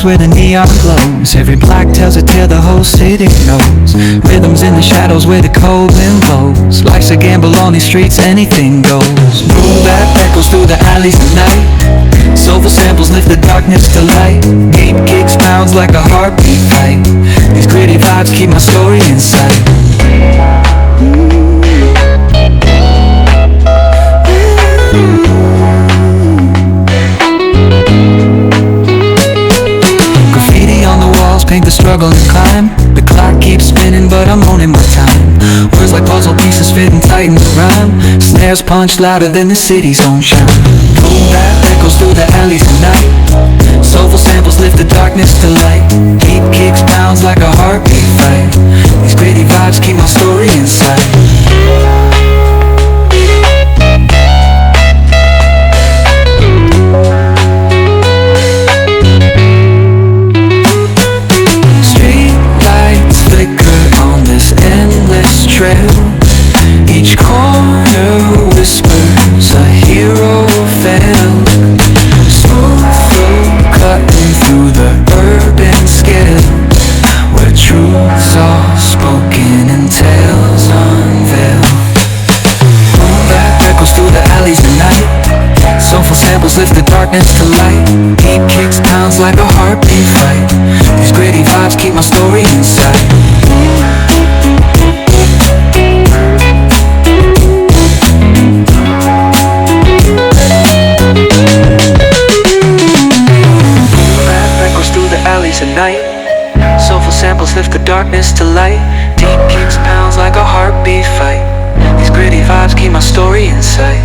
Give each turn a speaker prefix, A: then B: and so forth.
A: streets where the neon glows. Every block tells a tale the whole city knows. Rhythms in the shadows where the cold wind blows. Life's a gamble on these streets, anything goes. Boom bap echoes through the alleys at night. Soulful samples lift the darkness to light. Deep kicks pounds like a heartbeat fight. These gritty vibes keep my story in sight. Graffiti on the walls paint the struggle and climb. The clock keeps spinning but I'm owning my time. Words like puzzle pieces fitting tight in the rhyme. Snares punch louder than the city's own shine. Boom bap echoes through the alleys at night. Soulful samples lift the darkness to light. Deep kicks pounds like a heartbeat fight. These gritty vibes keep my story in sight. Each corner whispers a hero fell. Smooth flow cutting through the urban scale, where truths are spoken and tales unveiled. Boom bap echoes through the alleys at night. Soulful samples lift the darkness to light. Deep kicks pounds like a heartbeat fight. These gritty vibes keep my story inside. At night, soulful samples lift the darkness to light. Deep kicks pounds like a heartbeat fight. These gritty vibes keep my story in sight.